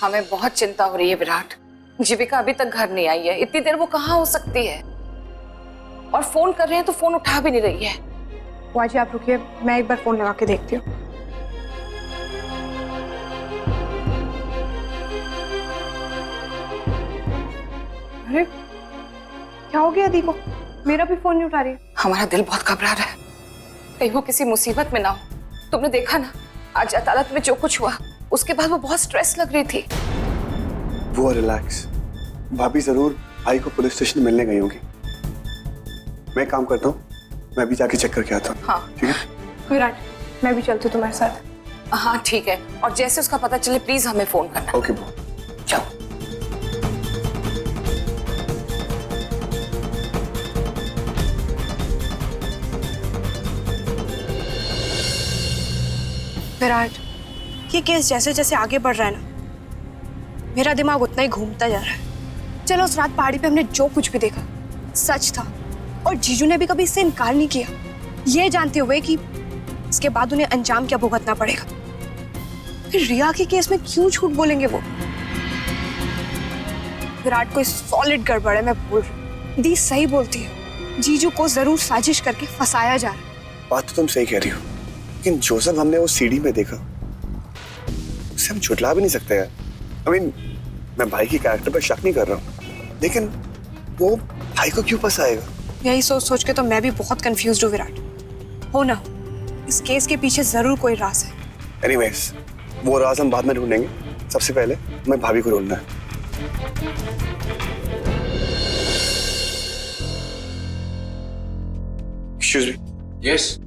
हमें बहुत चिंता हो रही है विराट। जीविका अभी तक घर नहीं आई है। इतनी देर वो कहाँ हो सकती है? और फोन कर रहे हैं तो फोन उठा भी नहीं रही है। बुआ जी आप रुकिए, मैं एक बार फोन लगा के देखती हूँ। अरे क्या हो गया दी को? मेरा भी फोन नहीं उठा रही है। हमारा दिल बहुत घबरा रहा है, कहीं वो किसी मुसीबत में ना हो। तुमने देखा ना आज अदालत में जो कुछ हुआ, उसके बाद वो बहुत स्ट्रेस लग रही थी। वो रिलैक्स, भाभी जरूर भाई को पुलिस स्टेशन मिलने गई होगी। मैं एक काम करता हूँ, मैं अभी जाके चेक करके आता हूँ। हाँ ठीक है विराट मैं भी चलती हूँ तुम्हारे साथ। हाँ ठीक है, और जैसे उसका पता चले प्लीज हमें फोन करना। ओके बुआ। जाओ। विराट ये केस जैसे जैसे आगे बढ़ रहा है ना, मेरा दिमाग उतना ही घूमता जा रहा है। चलो उस रात पहाड़ी पे हमने जो कुछ भी देखा सच था, और जीजू ने भी कभी इससे इनकार नहीं किया, ये जानते हुए कि इसके बाद उन्हें अंजाम क्या भुगतना पड़ेगा। फिर रिया के केस में क्यों झूठ बोलेंगे वो? विराट को सॉलिड गड़बड़ है, मैं बोल रही हूँ। दी सही बोलती है, जीजू को जरूर साजिश करके फंसाया जा रहा है। बात तो तुम सही कह रही हो, लेकिन जो सब हमने वो सीडी में देखा उसे हम झुटला भी नहीं सकते यार। मैं भाई की कैरेक्टर पर शक नहीं कर रहा हूँ, लेकिन वो भाई को क्यों फंसाएगा? यही सोच सोच के तो मैं भी बहुत कंफ्यूज्ड हूँ विराट। हो ना, इस केस के पीछे जरूर कोई राज है। एनीवेज, वो राज हम बाद में ढूंढेंगे। सबसे पहले हमें भाभी को ढूंढना है। Excuse me. यस।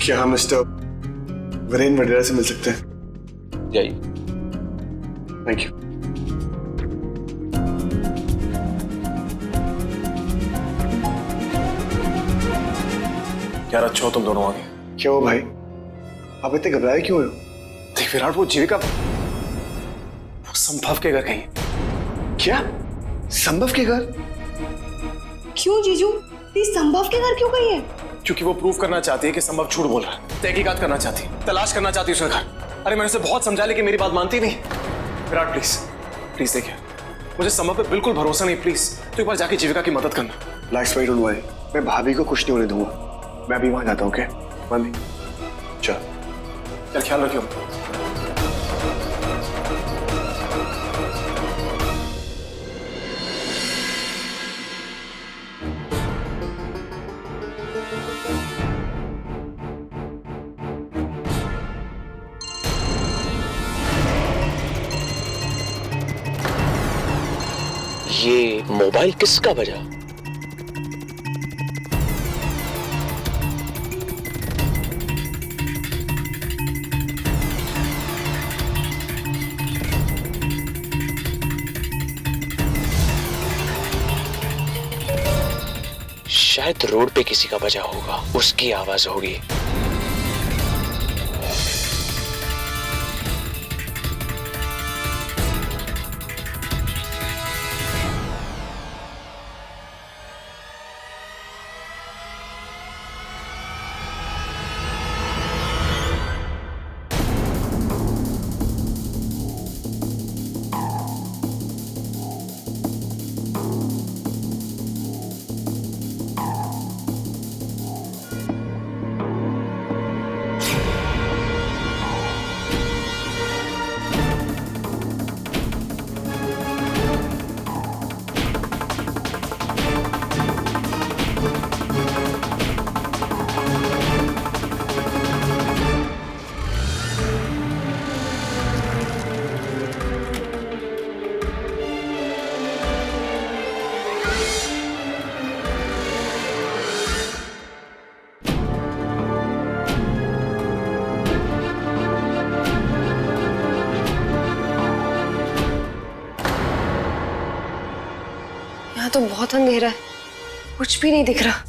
क्या हम मिस्टर वीरेन वडेरा से मिल सकते हैं? जाइए। Thank you. यार अच्छा हो तुम दोनों आ गए। क्या हो भाई, आप इतने घबराए क्यों हो? देख विराट, वो जीविका वो संभव के घर गई है। क्या? संभव के घर? क्यों जीजू? दी संभव के घर क्यों गई है? क्योंकि वो प्रूव करना चाहती है कि संभव झूठ बोल रहा है। तहकीकात करना चाहती है, तलाश करना चाहती है उसका घर। अरे मैंने उसे बहुत समझा, लेकिन मेरी बात मानती नहीं। विराट प्लीज प्लीज देखिए, मुझे संभव पे बिल्कुल भरोसा नहीं। प्लीज तो एक बार जाके जीविका की मदद करना। Lights wait, don't worry. मैं भाभी को कुछ नहीं होने दूंगा। मैं अभी वहां जाता हूँ। ओके मम्मी, चल। यार ख्याल रखियो। ये मोबाइल किसका बजा? शायद रोड पे किसी का बजा होगा, उसकी आवाज होगी। यहाँ तो बहुत अंधेरा है, कुछ भी नहीं दिख रहा।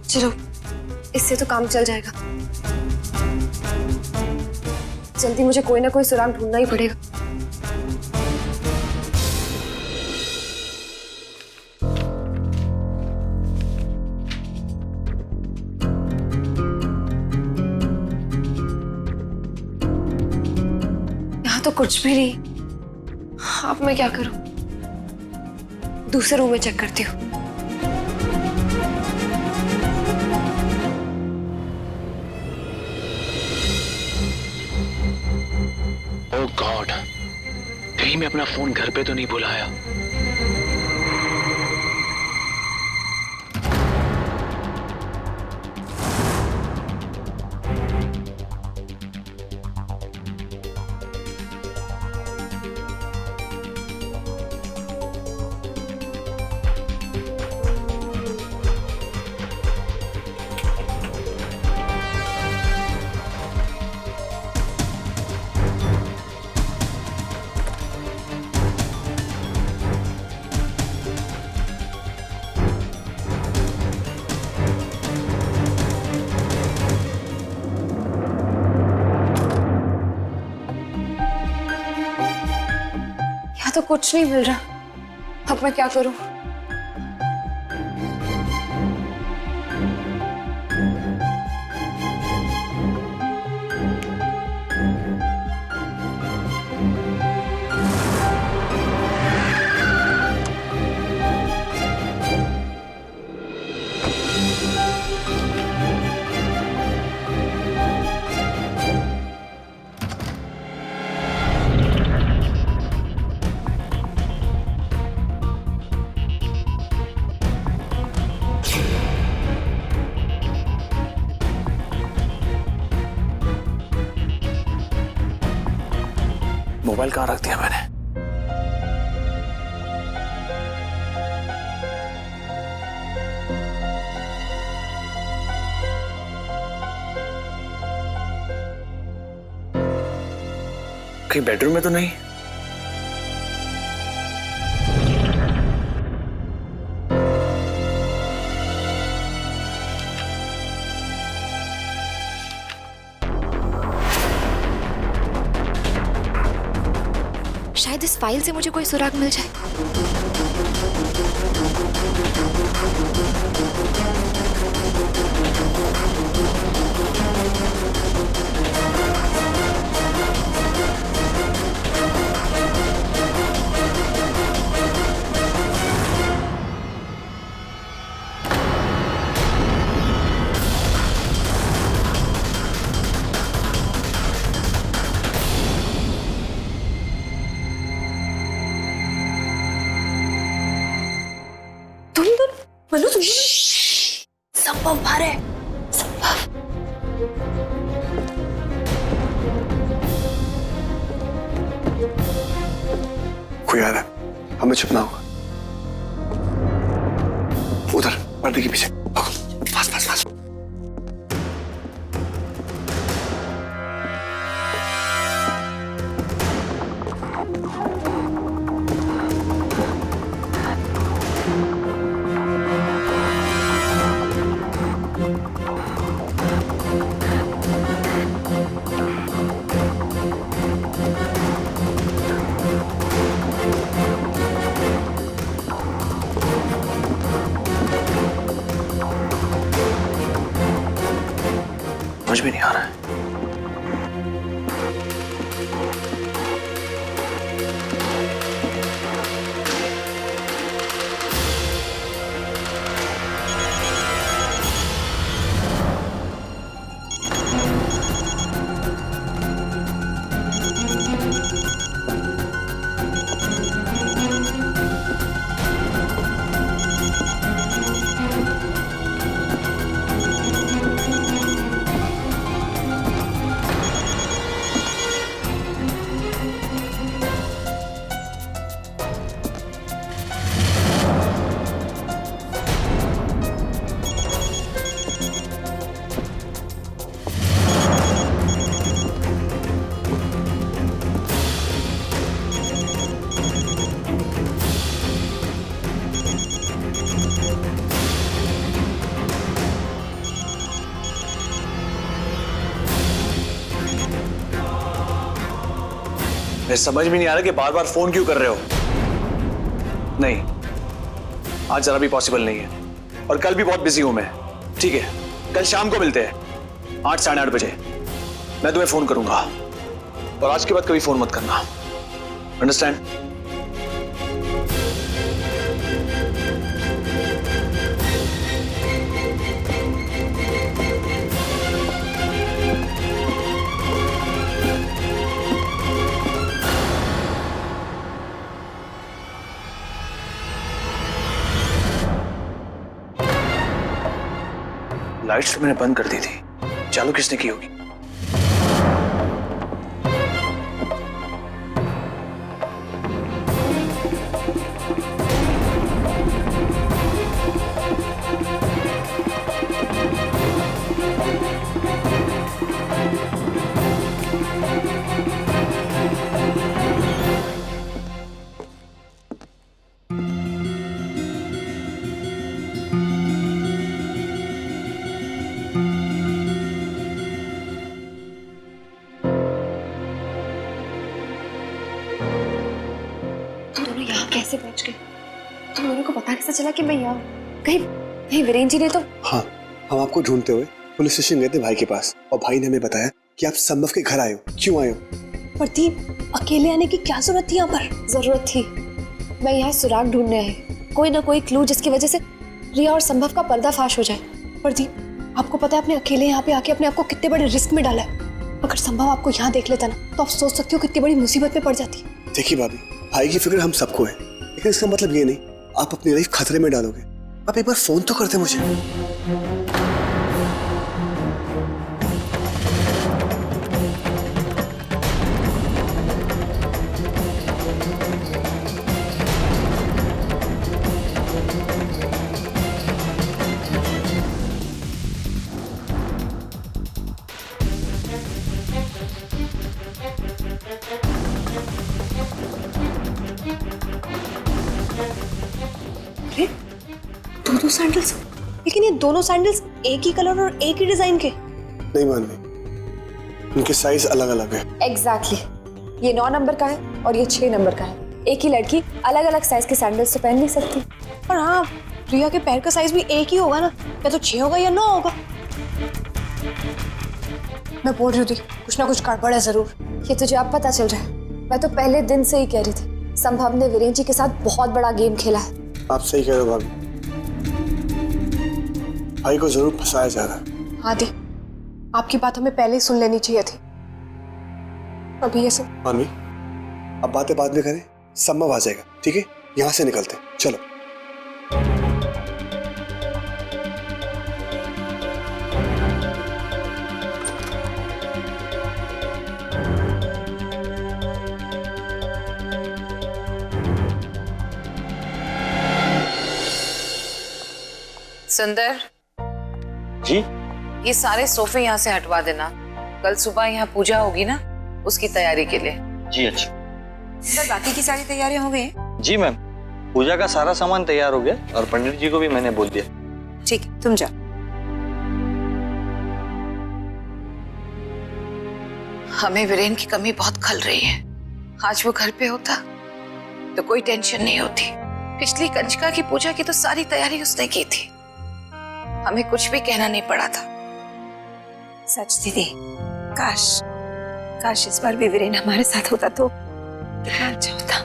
चलो इससे तो काम चल जाएगा। जल्दी मुझे कोई ना कोई सुराग ढूंढना ही पड़ेगा। कुछ भी नहीं। अब मैं क्या करूं? दूसरे रूम में चेक करती हूँ। ओह गॉड, कहीं मैं अपना फोन घर पे तो नहीं भुलाया। तो कुछ नहीं मिल रहा, अब मैं क्या करूं? मोबाइल कहाँ रख दिया मैंने? कहीं बेडरूम में तो नहीं? शायद इस फाइल से मुझे कोई सुराग मिल जाए। मनु तुम संभव बाहर है। संभव कोई आ रहा है, हमें छुपना होगा। उधर पर्दे के पीछे। पास पास पास। समझ भी नहीं आ रहा है। मैं समझ भी नहीं आ रहा कि बार बार फोन क्यों कर रहे हो। नहीं, आज जरा भी पॉसिबल नहीं है और कल भी बहुत बिजी हूं मैं। ठीक है, कल शाम को मिलते हैं 8 साढ़े 8 बजे। मैं तुम्हें फोन करूंगा। और आज के बाद कभी फोन मत करना, अंडरस्टैंड? लाइट्स तो मैंने बंद कर दी थी, चालू किसने की होगी? तुम दोनों यहाँ कैसे पहुंच गए? तुम दोनों को पता कैसे चला कि मैं यहाँ हूँ? कहीं कहीं वीरेन जी ने तो। हाँ, हम आपको ढूंढते हुए पुलिस स्टेशन गए थे भाई के पास, और भाई ने हमें बताया कि आप संभव के घर आए हो। क्यों आए हो? प्रदीप, अकेले आने की क्या जरूरत थी यहाँ पर? जरूरत थी। मैं यहाँ सुराग ढूंढने आई, कोई ना कोई क्लू जिसकी वजह से रिया और संभव का पर्दाफाश हो जाए। प्रदीप, आपको पता है आपने अकेले यहाँ पे आके अपने आप को कितने बड़े रिस्क में डाला है। अगर संभव आपको यहाँ देख लेता ना, तो आप सोच सकते हो कितनी बड़ी मुसीबत में पड़ जाती। देखिए भाभी, भाई की फिक्र हम सबको है, लेकिन इसका मतलब ये नहीं आप अपनी लाइफ खतरे में डालोगे। आप एक बार फोन तो करते मुझे। अरे, दो सैंडल्स, लेकिन ये दोनों सैंडल्स एक ही कलर और एक ही डिजाइन के। नहीं माननी, उनके साइज अलग अलग है। एग्जैक्टली। ये 9 नंबर का है और ये 6 नंबर का है। एक ही लड़की अलग अलग साइज के सैंडल्स तो पहन नहीं सकती। पर हाँ, रिया के पैर का साइज भी एक ही होगा ना, या तो 6 होगा या 9 होगा। मैं बोल रही थी कुछ ना कुछ गड़बड़ है जरूर। ये तुझे अब पता चल रहा है? मैं तो पहले दिन से ही कह रही थी, संभव ने वीरेन जी के साथ बहुत बड़ा गेम खेला है। आप सही कह रहे हो भाभी, भाई को जरूर फंसाया जा रहा है। हाँ दी, आपकी बात हमें पहले ही सुन लेनी चाहिए थी। अभी ये सब मानवी, अब बातें बाद में करें, संभव आ जाएगा, ठीक है? यहाँ से निकलते हैं, चलो। सुंदर जी? ये सारे सोफे यहाँ से हटवा देना, कल सुबह यहाँ पूजा होगी ना, उसकी तैयारी के लिए। जी अच्छा। सर, बाकी की सारी तैयारियां हो गई? जी मैम, पूजा का सारा सामान तैयार हो गया और पंडित जी को भी मैंने बोल दिया। ठीक, तुम जाओ। हमें वीरेन की कमी बहुत खल रही है। आज वो घर पे होता तो कोई टेंशन नहीं होती। पिछली कंजका की पूजा की तो सारी तैयारी उसने की थी, हमें कुछ भी कहना नहीं पड़ा था। सच दीदी, काश काश इस बार भी वीरेन हमारे साथ होता तो कितना अच्छा होता।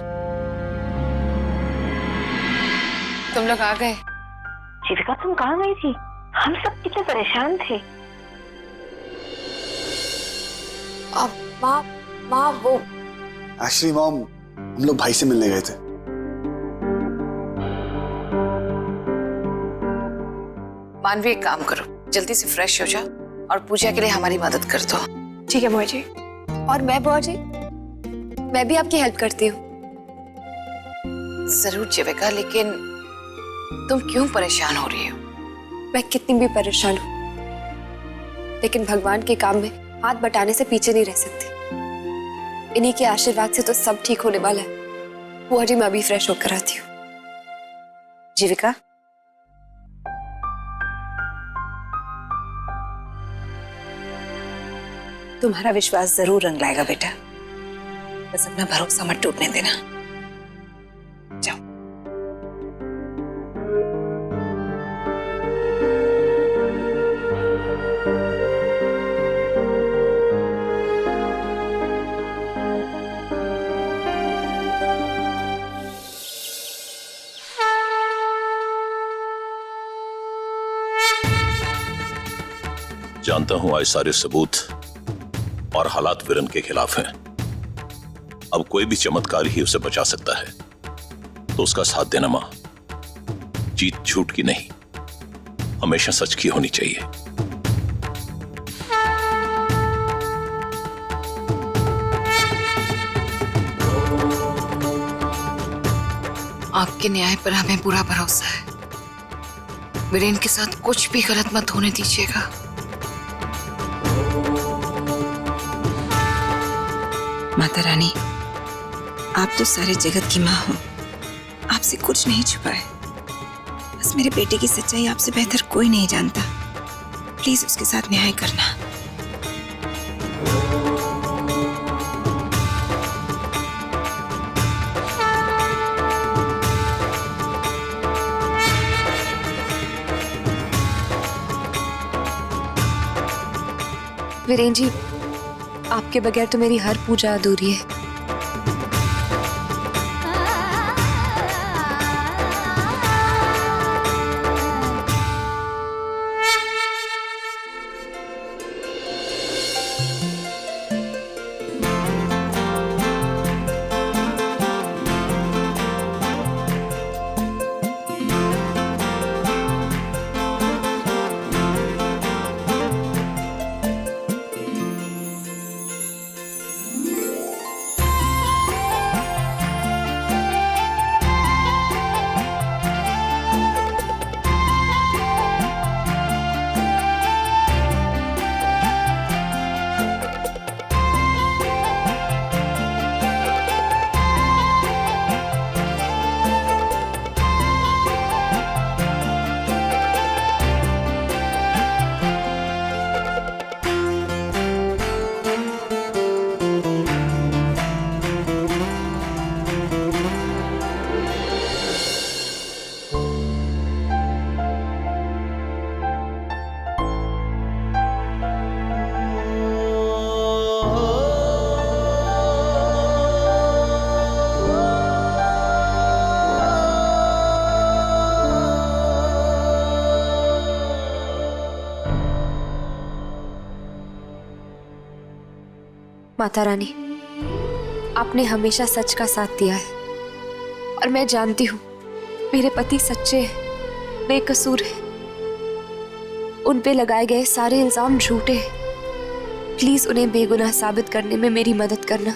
तुम लोग आ गए? जीविका, तुम कहाँ गई थी? हम सब कितने परेशान थे। माँ वो एक्चुअली मॉम, हम लोग भाई से मिलने गए थे। मानवी, एक काम करो, जल्दी से फ्रेश हो जाओ और पूजा के लिए हमारी मदद कर दो। ठीक है बुआ जी। और मैं बुआ जी, मैं भी आपकी हेल्प करती हूँ। जरूर जीविका, लेकिन तुम क्यों परेशान हो रही हो? मैं कितनी भी परेशान हूँ, लेकिन भगवान के काम में हाथ बटाने से पीछे नहीं रह सकती। इन्हीं के आशीर्वाद से तो सब ठीक होने वाला है। बुआ जी, मैं अभी फ्रेश होकर आती हूँ। जीविका, तुम्हारा विश्वास जरूर रंग लाएगा बेटा, बस अपना भरोसा मत टूटने देना। जाओ। जानता हूं आज सारे सबूत और हालात वीरेन के खिलाफ हैं। अब कोई भी चमत्कार ही उसे बचा सकता है, तो उसका साथ देना मां। जीत झूठ की नहीं, हमेशा सच की होनी चाहिए। आपके न्याय पर हमें पूरा भरोसा है। वीरेन के साथ कुछ भी गलत मत होने दीजिएगा। माता रानी, आप तो सारे जगत की माँ हो, आपसे कुछ नहीं छुपा है। बस मेरे बेटे की सच्चाई आपसे बेहतर कोई नहीं जानता। प्लीज उसके साथ न्याय करना। वीरेन जी, आपके बगैर तो मेरी हर पूजा अधूरी है। माता रानी, आपने हमेशा सच का साथ दिया है और मैं जानती हूँ मेरे पति सच्चे हैं, बेकसूर हैं। उन पे लगाए गए सारे इल्जाम झूठे हैं। प्लीज उन्हें बेगुनाह साबित करने में मेरी मदद करना।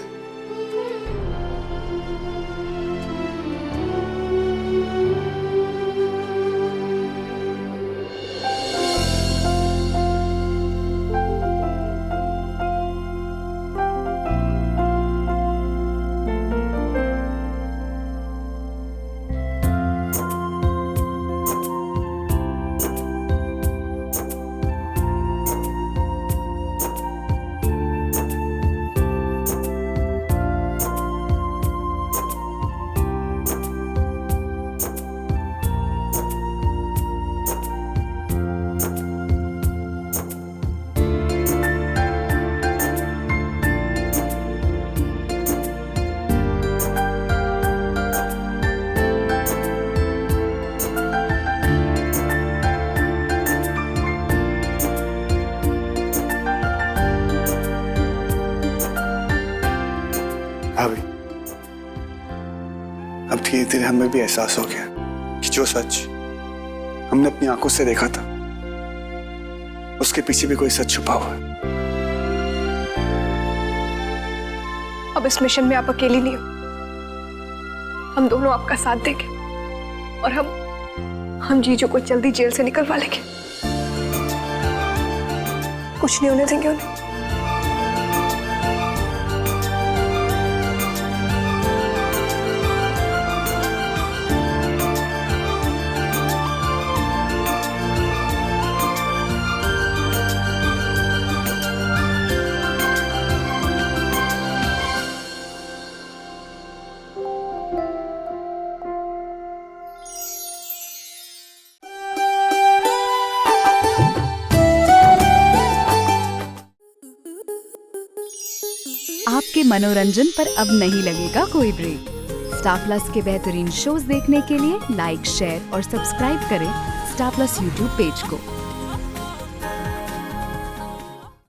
भाभी, अब धीरे धीरे हमें भी एहसास हो गया कि जो सच हमने अपनी आंखों से देखा था उसके पीछे भी कोई सच छुपा हुआ है। अब इस मिशन में आप अकेली नहीं हो, हम दोनों आपका साथ देंगे और हम जीजू को जल्दी जेल से निकलवा लेंगे। कुछ नहीं होने देंगे उन्हें। आपके मनोरंजन पर अब नहीं लगेगा कोई ब्रेक। स्टार प्लस के बेहतरीन शोज देखने के लिए लाइक, शेयर और सब्सक्राइब करें स्टार प्लस यूट्यूब पेज को।